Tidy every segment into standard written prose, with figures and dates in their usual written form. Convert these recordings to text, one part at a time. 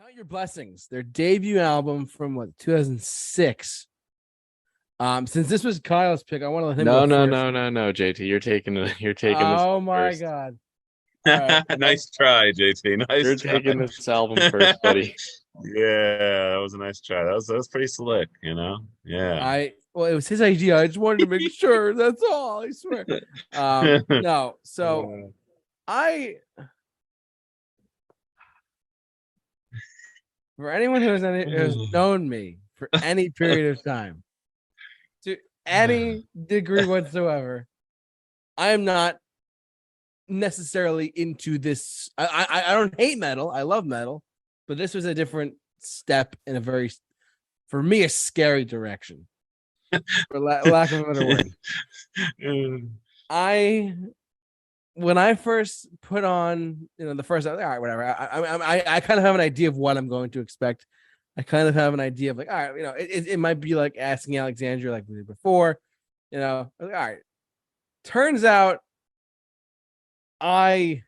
Count Your Blessings, their debut album from 2006. Since this was Kyle's pick, I want to let him No, go no, first. no, no, no, JT. You're taking this Oh my first. god! All right, Nice try, JT. Nice You're try. taking this album first, buddy. Yeah, that was a nice try. That was pretty slick, you know? Yeah. it was his idea. I just wanted to make sure. That's all. I swear. No. So I, for anyone who has known me for any period of time, to any degree whatsoever, I am not necessarily into this. I don't hate metal. I love metal, but this was a different step in a very, for me, a scary direction. For lack of a better word. When I first put on, the first, all right, whatever. I kind of have an idea of what I'm going to expect. I kind of have an idea of like, all right, it might be like asking Alexandria like we did before, all right. Turns out listen,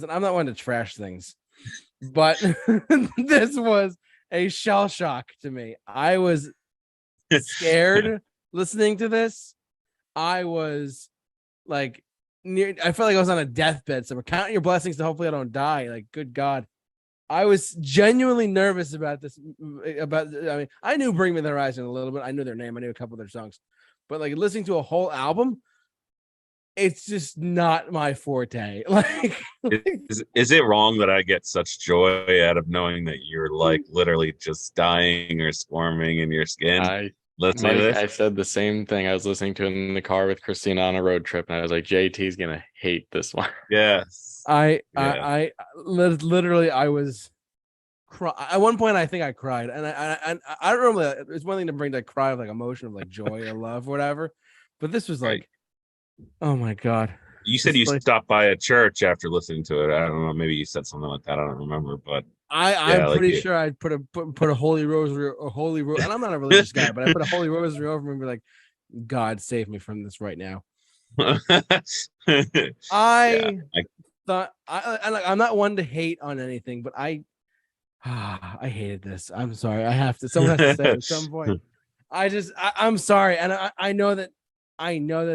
I'm not one to trash things, but this was a shell shock to me. I was scared listening to this. I was like, I felt like I was on a deathbed. So we're counting your blessings to hopefully I don't die. Like, good God. I was genuinely nervous about this. I knew Bring Me the Horizon a little bit. I knew their name. I knew a couple of their songs. But like listening to a whole album, it's just not my forte. Like, is it wrong that I get such joy out of knowing that you're like literally just dying or squirming in your skin? I said the same thing. I was listening to it in the car with Christina on a road trip, and I was like, JT's gonna hate this one. Yes. I literally was at one point. I think I cried, and I don't remember. It's one thing to bring that cry of like emotion of like joy or love, or whatever. But this was like, oh my God. You said you stopped by a church after listening to it. I don't know. Maybe you said something like that. I don't remember, but I'm pretty sure I put a holy rosary or holy and I'm not a religious guy, but I put a holy rosary over me and be like, God save me from this right now. I thought I'm not one to hate on anything, but I hated this. I'm sorry. I have to. Someone has to say it at some point. I'm sorry, and I know that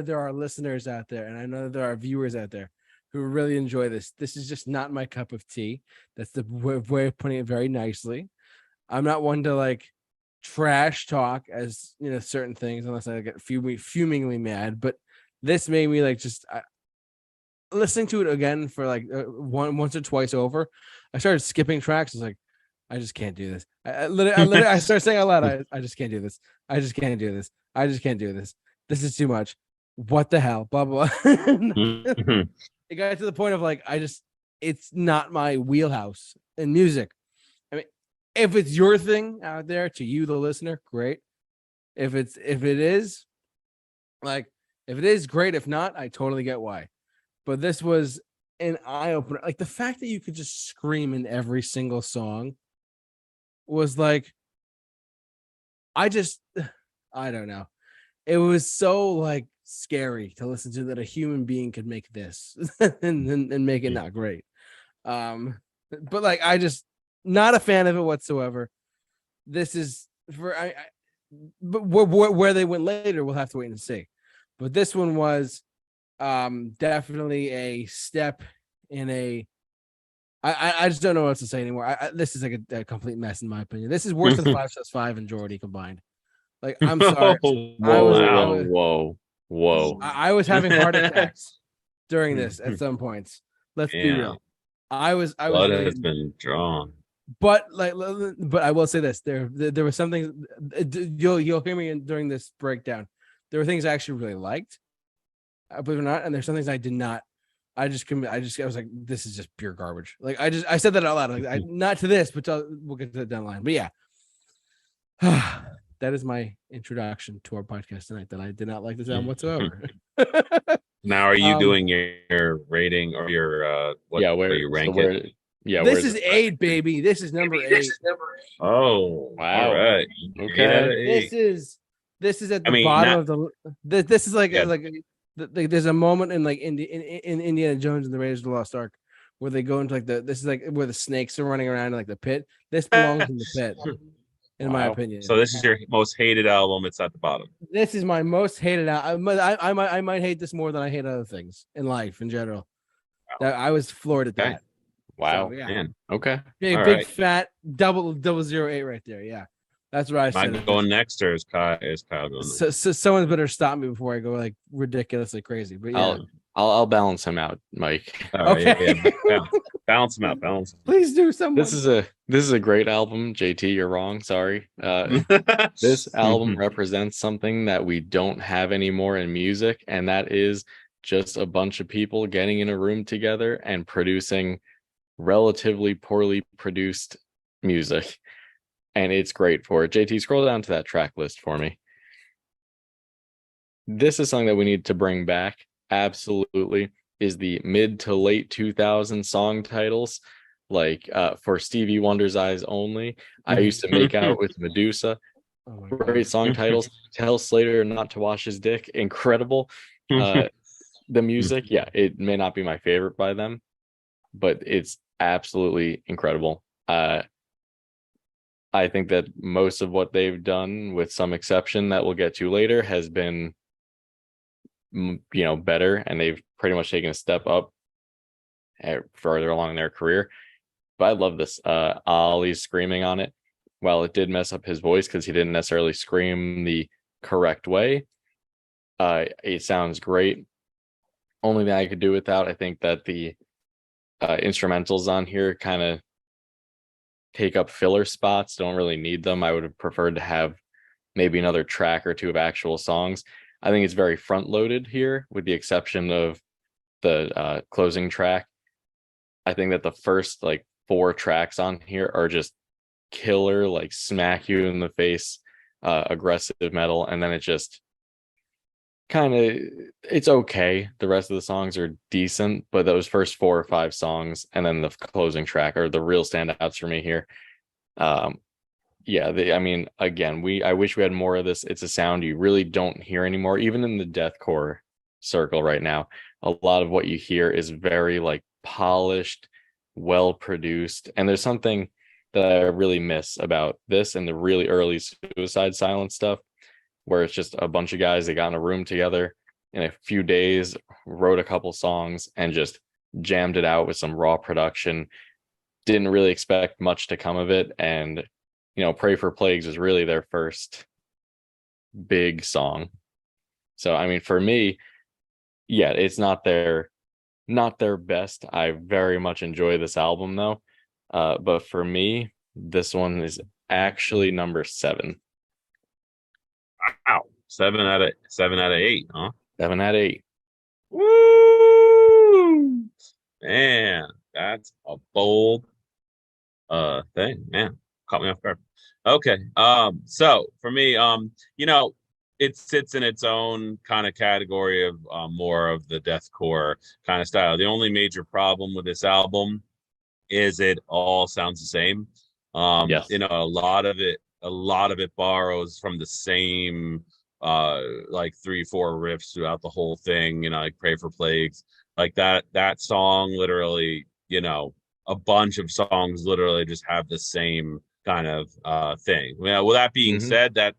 there are listeners out there, and I know that there are viewers out there who really enjoy this. This is just not my cup of tea. That's the way of putting it very nicely. I'm not one to like trash talk as certain things unless I get fumingly mad. But this made me like just listening to it again for like once or twice over. I started skipping tracks. I was like, I just can't do this. I started saying out loud, I just can't do this. I just can't do this. I just can't do this. This is too much. What the hell? Blah, blah, blah. It got to the point of like, it's not my wheelhouse in music. I mean, if it's your thing out there to you, the listener, great. If it is great. If not, I totally get why. But this was an eye opener. Like the fact that you could just scream in every single song was like, I don't know. It was so like scary to listen to that a human being could make this and make it not great. But like I just not a fan of it whatsoever. This is but where they went later, we'll have to wait and see. But this one was definitely a step in a. I just don't know what to say anymore. This is like a complete mess in my opinion. This is worse than 5 and Jordy combined. Like, I'm sorry. Whoa. I was having heart attacks during this at some points. Let's be real. Blood has been drawn. But I will say this: there was something you'll hear me during this breakdown. There were things I actually really liked, believe it or not, and there's some things I did not. I was like, this is just pure garbage. Like I said that out loud. Like not to this, but we'll get to the down line. But yeah. That is my introduction to our podcast tonight. That I did not like this album whatsoever. Now, are you doing your rating or your where you rank it? Yeah, this is 8, baby. This is number 8. Oh, wow! All right, okay. This is at the bottom of the. This is like there's a moment in like in Indiana Jones and the Raiders of the Lost Ark where they go into like this is like where the snakes are running around in like the pit. This belongs in the pit, in my Wow. opinion. So this is your most hated album. It's at the bottom. This is my most hated I might hate this more than I hate other things in life in general. That I was floored at Okay. that. Wow. So, yeah. Man, Okay. Big All big right. fat double 008 right there. Yeah. That's what I Am I said. going next, or is Kyle going next? So someone better stop me before I go like ridiculously crazy. But yeah. I'll balance him out, Mike. All right, Okay. yeah. Balance them out. Balance. Please do someone. This is a great album, JT. You're wrong. Sorry. This album represents something that we don't have anymore in music, and that is just a bunch of people getting in a room together and producing relatively poorly produced music. And it's great for it. JT, scroll down to that track list for me. This is something that we need to bring back. Absolutely. Is the mid to late 2000s song titles. Like for Stevie Wonder's Eyes Only. I used to make out with Medusa. Oh my Great song titles. Tell Slater not to wash his dick. Incredible. The music, yeah, it may not be my favorite by them, but it's absolutely incredible. I think that most of what they've done, with some exception that we'll get to later, has been, better, and they've pretty much taken a step up further along in their career. But I love this. Ollie's screaming on it. While it did mess up his voice because he didn't necessarily scream the correct way, it sounds great. Only thing I could do without, I think that the instrumentals on here kind of take up filler spots. Don't really need them. I would have preferred to have maybe another track or two of actual songs. I think it's very front loaded here, with the exception of the closing track. I think that the first like 4 tracks on here are just killer, like smack you in the face, aggressive metal, and then it just kind of, it's okay. The rest of the songs are decent, but those first 4 or 5 songs and then the closing track are the real standouts for me here. Again, I wish we had more of this. It's a sound you really don't hear anymore, even in the deathcore circle right now. A lot of what you hear is very like polished, well produced, and there's something that I really miss about this and the really early Suicide Silence stuff, where it's just a bunch of guys that got in a room together in a few days, wrote a couple songs, and just jammed it out with some raw production. Didn't really expect much to come of it, and Pray for Plagues was really their first big song. So I mean, for me, yeah, it's not their best. I very much enjoy this album though. But for me, this one is actually number 7. Wow, 7 out of 8, huh? 7 out of 8. Woo! Man, that's a bold thing. Man, caught me off guard. Okay. So for me, it sits in its own kind of category of more of the deathcore kind of style. The only major problem with this album is it all sounds the same. Yes. A lot of it borrows from the same like 3-4 riffs throughout the whole thing, like Pray for Plagues, like that song literally, a bunch of songs literally just have the same kind of thing. Well, with that being said, that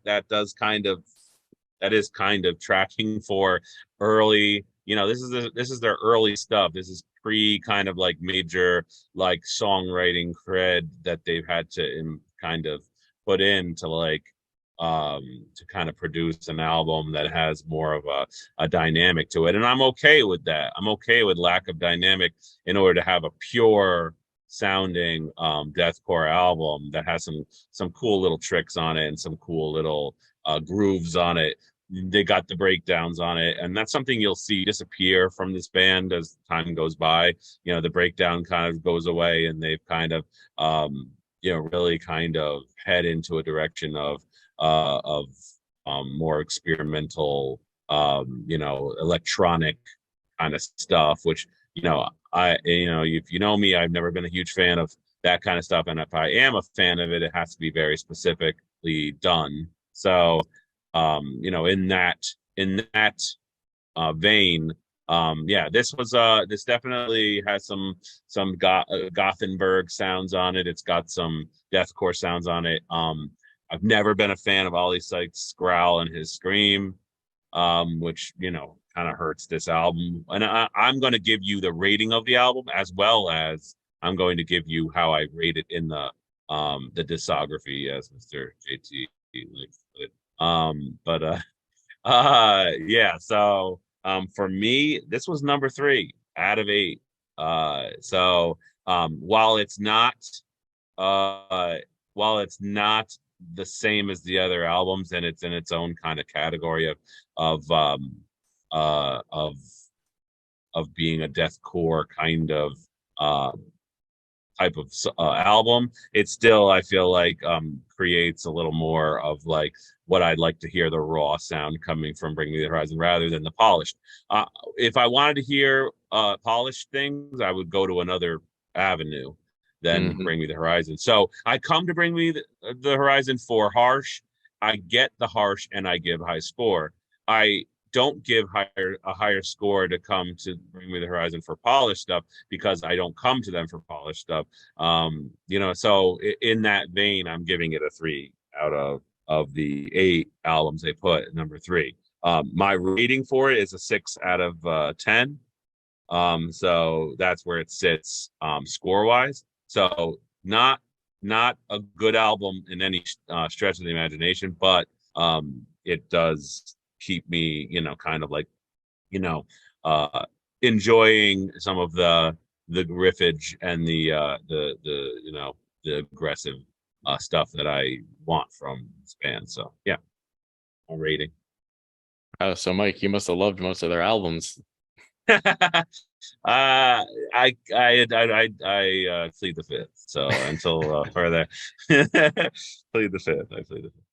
is kind of tracking for early, this is their early stuff. This is pre kind of like major like songwriting cred that they've had to kind of put into like to kind of produce an album that has more of a dynamic to it. And I'm okay with that. I'm okay with lack of dynamic in order to have a pure sounding deathcore album that has some cool little tricks on it and some cool little grooves on it. They got the breakdowns on it, and that's something you'll see disappear from this band as time goes by. The breakdown kind of goes away, and they've kind of really kind of head into a direction of more experimental electronic kind of stuff, which if you know me, I've never been a huge fan of that kind of stuff, and if I am a fan of it, it has to be very specifically done. So in that vein, Yeah, this definitely has some Gothenburg sounds on it. It's got some deathcore sounds on it. I've never been a fan of Ollie Sykes' growl and his scream, which kind of hurts this album. And I'm going to give you the rating of the album, as well as I'm going to give you how I rate it in the discography, as Mr. JT likes to put it. But yeah, so for me, this was number 3 out of 8. So while it's not uh while it's not the same as the other albums, and it's in its own kind of category of um uh of of being a deathcore kind of uh type of album, it still, I feel like, creates a little more of like what I'd like to hear, the raw sound coming from Bring Me the Horizon, rather than the polished. If I wanted to hear polished things, I would go to another avenue than Mhm. Bring Me the Horizon. So I come to Bring Me the Horizon for harsh. I get the harsh and I give high score. I don't give a higher score to come to Bring Me the Horizon for polished stuff, because I don't come to them for polished stuff. So in that vein, I'm giving it a 3 out of the 8 albums they put at number 3. My rating for it is a 6 out of 10. So that's where it sits score wise. So not a good album in any stretch of the imagination, but it does keep me, kind of like, you know, uh, enjoying some of the riffage and the aggressive stuff that I want from this band. So yeah, I'm rating. Oh, so Mike, you must have loved most of their albums. I plead the fifth. So until further, plead the fifth. I plead the fifth.